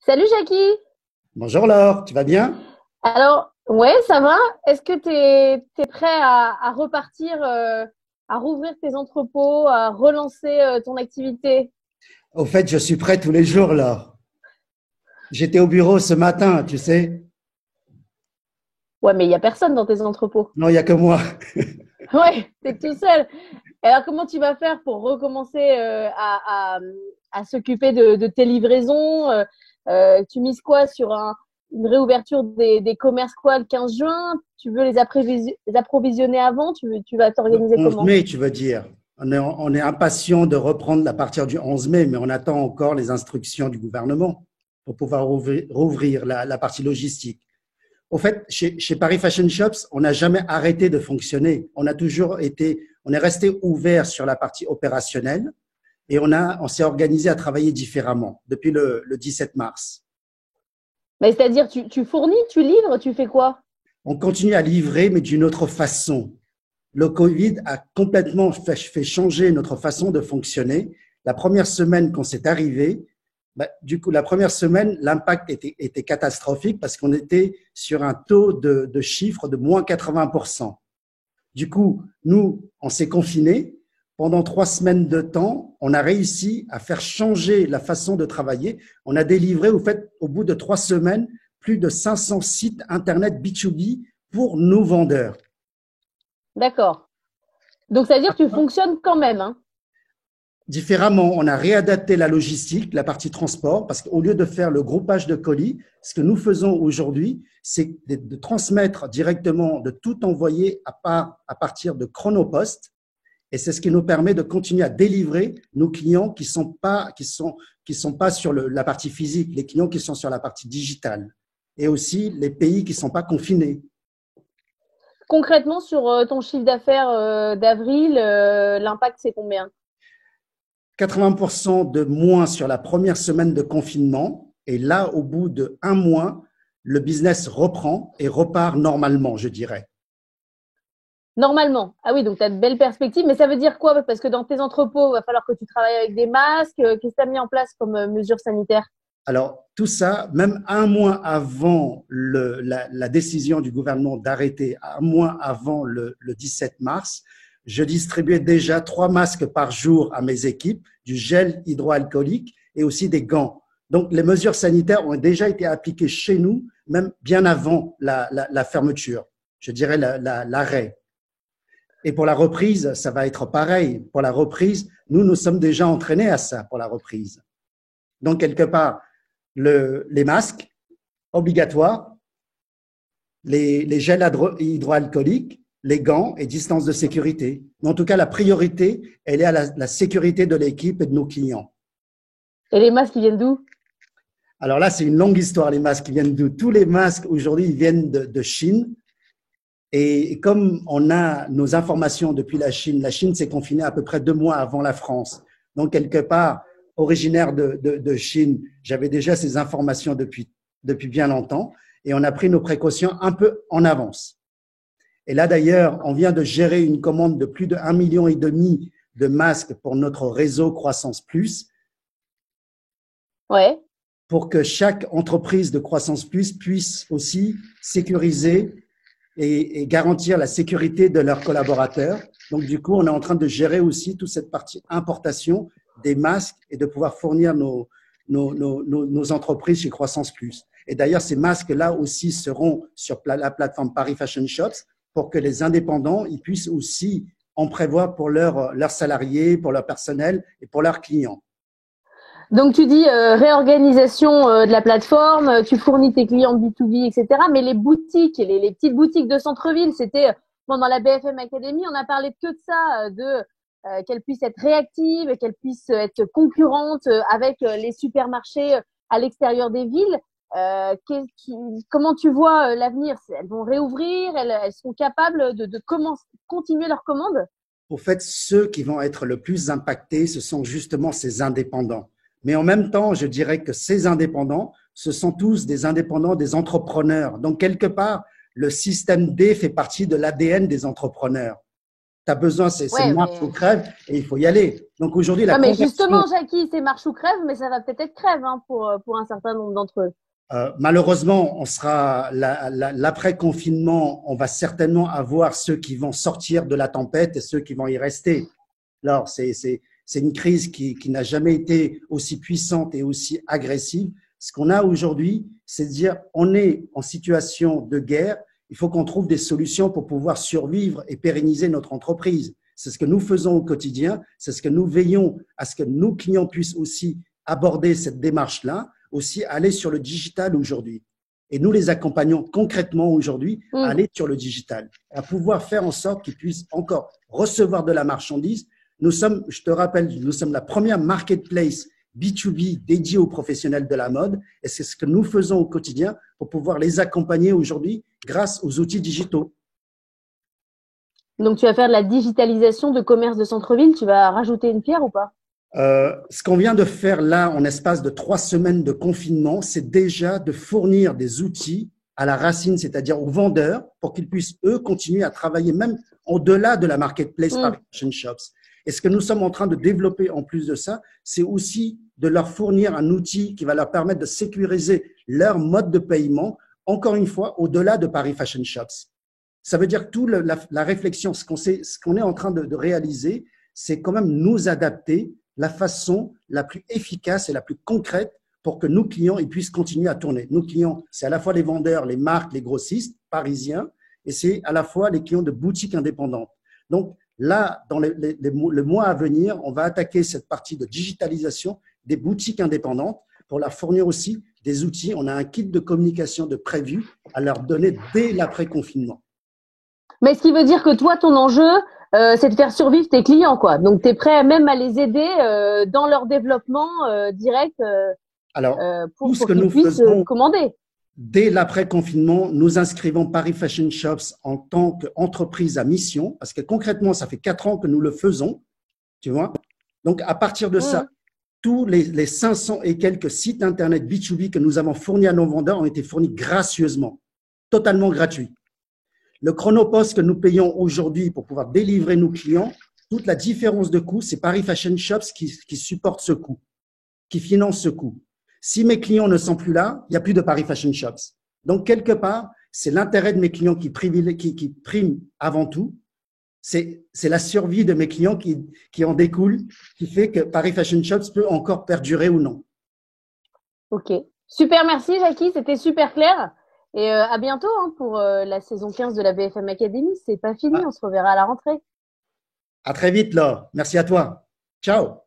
Salut Jackie! Bonjour Laure, tu vas bien? Alors, ouais, ça va? Est-ce que tu es prêt à repartir, à rouvrir tes entrepôts, à relancer ton activité? Au fait, je suis prêt tous les jours là. J'étais au bureau ce matin, tu sais. Ouais, mais il y a personne dans tes entrepôts. Non, il n'y a que moi. Ouais, t'es tout seul. Et alors, comment tu vas faire pour recommencer à s'occuper de tes livraisons? Tu mises quoi sur une réouverture des commerces quoi le 15 juin? Tu veux les approvisionner avant? Tu vas Le t'organiser 11 comment? mai, tu veux dire. On est impatient de reprendre à partir du 11 mai, mais on attend encore les instructions du gouvernement pour pouvoir rouvrir la partie logistique. Au fait, chez Paris Fashion Shops, on n'a jamais arrêté de fonctionner. On est resté ouvert sur la partie opérationnelle et on s'est organisé à travailler différemment depuis le 17 mars. Mais c'est-à-dire, tu fournis, tu livres, tu fais quoi? On continue à livrer, mais d'une autre façon. Le Covid a complètement fait changer notre façon de fonctionner. La première semaine qu'on s'est arrivé, du coup, la première semaine, l'impact était catastrophique parce qu'on était sur un taux de chiffre de moins 80%. Du coup, nous, on s'est confinés. Pendant 3 semaines de temps, on a réussi à faire changer la façon de travailler. On a délivré, au bout de 3 semaines, plus de 500 sites Internet B2B pour nos vendeurs. D'accord. Donc, c'est-à-dire que tu fonctionnes quand même, hein? Différemment, on a réadapté la logistique, la partie transport, parce qu'au lieu de faire le groupage de colis, ce que nous faisons aujourd'hui, c'est de transmettre directement, de tout envoyer à partir de Chronopost. Et c'est ce qui nous permet de continuer à délivrer nos clients qui sont pas sur la partie physique, les clients qui sont sur la partie digitale. Et aussi les pays qui ne sont pas confinés. Concrètement, sur ton chiffre d'affaires d'avril, l'impact, c'est combien? 80% de moins sur la première semaine de confinement. Et là, au bout d'1 mois, le business reprend et repart normalement, je dirais. Normalement. Ah oui, donc tu as de belles perspectives, mais ça veut dire quoi? Parce que dans tes entrepôts, il va falloir que tu travailles avec des masques. Qu'est-ce que tu as mis en place comme mesures sanitaires? Alors, tout ça, même 1 mois avant la décision du gouvernement d'arrêter, 1 mois avant le 17 mars, je distribuais déjà 3 masques par jour à mes équipes, du gel hydroalcoolique et aussi des gants. Donc, les mesures sanitaires ont déjà été appliquées chez nous, même bien avant la fermeture, je dirais l'arrêt. Et pour la reprise, ça va être pareil. Pour la reprise, nous sommes déjà entraînés à ça pour la reprise. Donc, quelque part, les masques obligatoires, les gels hydroalcooliques, les gants et distance de sécurité. En tout cas, la priorité, elle est à la sécurité de l'équipe et de nos clients. Et les masques, ils viennent d'où? Alors là, c'est une longue histoire, les masques qui viennent d'où? Tous les masques aujourd'hui, ils viennent de Chine. Et comme on a nos informations depuis la Chine s'est confinée à peu près 2 mois avant la France. Donc, quelque part, originaire de Chine, j'avais déjà ces informations depuis bien longtemps et on a pris nos précautions un peu en avance. Et là, d'ailleurs, on vient de gérer une commande de plus de 1,5 million de masques pour notre réseau Croissance Plus Ouais. pour que chaque entreprise de Croissance Plus puisse aussi sécuriser et garantir la sécurité de leurs collaborateurs. Donc, du coup, on est en train de gérer aussi toute cette partie importation des masques et de pouvoir fournir nos entreprises chez Croissance Plus. Et d'ailleurs, ces masques-là aussi seront sur la plateforme Paris Fashion Shops pour que les indépendants ils puissent aussi en prévoir pour leurs salariés, pour leur personnel et pour leurs clients. Donc tu dis réorganisation de la plateforme, tu fournis tes clients B2B, etc. Mais les boutiques, les petites boutiques de centre-ville, c'était pendant la BFM Academy, on a parlé que de ça, de qu'elles puissent être réactives, qu'elles puissent être concurrentes avec les supermarchés à l'extérieur des villes. Comment tu vois l'avenir? Elles vont réouvrir, elles sont capables de continuer leur commande? Au fait, ceux qui vont être le plus impactés, ce sont justement ces indépendants. Mais en même temps, je dirais que ces indépendants, ce sont tous des indépendants, des entrepreneurs. Donc, quelque part, le système D fait partie de l'ADN des entrepreneurs. Tu as besoin, c'est Ouais, marche ou crève et il faut y aller. Donc aujourd'hui, la ouais, mais conversion, justement, Jackie, c'est marche ou crève, mais ça va peut-être être crève hein, pour un certain nombre d'entre eux. malheureusement, on sera l'après-confinement, on va certainement avoir ceux qui vont sortir de la tempête et ceux qui vont y rester. Alors, c'est une crise qui n'a jamais été aussi puissante et aussi agressive. Ce qu'on a aujourd'hui, c'est de dire on est en situation de guerre, il faut qu'on trouve des solutions pour pouvoir survivre et pérenniser notre entreprise. C'est ce que nous faisons au quotidien, c'est ce que nous veillons à ce que nos clients puissent aussi aborder cette démarche-là, aussi aller sur le digital aujourd'hui. Et nous les accompagnons concrètement aujourd'hui à Mm. aller sur le digital, à pouvoir faire en sorte qu'ils puissent encore recevoir de la marchandise. Nous sommes, je te rappelle, nous sommes la première marketplace B2B dédiée aux professionnels de la mode et c'est ce que nous faisons au quotidien pour pouvoir les accompagner aujourd'hui grâce aux outils digitaux. Donc, tu vas faire de la digitalisation de commerce de centre-ville. Tu vas rajouter une pierre ou pas? Ce qu'on vient de faire là, en espace de 3 semaines de confinement, c'est déjà de fournir des outils à la racine, c'est-à-dire aux vendeurs, pour qu'ils puissent, eux, continuer à travailler même au-delà de la marketplace Mm. Paris Fashion Shops. Et ce que nous sommes en train de développer en plus de ça, c'est aussi de leur fournir un outil qui va leur permettre de sécuriser leur mode de paiement, encore une fois, au-delà de Paris Fashion Shops. Ça veut dire que toute la réflexion, ce qu'on est en train de réaliser, c'est quand même nous adapter la façon la plus efficace et la plus concrète pour que nos clients ils puissent continuer à tourner. Nos clients, c'est à la fois les vendeurs, les marques, les grossistes parisiens, et c'est à la fois les clients de boutiques indépendantes. Donc là, dans le mois à venir, on va attaquer cette partie de digitalisation des boutiques indépendantes pour leur fournir aussi des outils. On a un kit de communication de prévu à leur donner dès l'après-confinement. Mais ce qui veut dire que toi, ton enjeu, c'est de faire survivre tes clients, quoi. Donc, tu es prêt même à les aider dans leur développement direct Alors, tout ce pour que qu'ils nous puissent faisons commander. dès l'après-confinement, nous inscrivons Paris Fashion Shops en tant qu'entreprise à mission, parce que concrètement, ça fait 4 ans que nous le faisons, tu vois. Donc, à partir de ça, Mm. tous les 500 et quelques sites Internet B2B que nous avons fournis à nos vendeurs ont été fournis gracieusement, totalement gratuits. Le chronopost que nous payons aujourd'hui pour pouvoir délivrer nos clients, toute la différence de coût, c'est Paris Fashion Shops qui supporte ce coût, qui finance ce coût. Si mes clients ne sont plus là, il n'y a plus de Paris Fashion Shops. Donc, quelque part, c'est l'intérêt de mes clients qui prime avant tout. C'est la survie de mes clients qui en découle, qui fait que Paris Fashion Shops peut encore perdurer ou non. Ok. Super, merci Jackie, c'était super clair. Et à bientôt hein, pour la saison 15 de la BFM Academy. C'est pas fini, À on se reverra à la rentrée. très vite, Laure. Merci à toi. Ciao.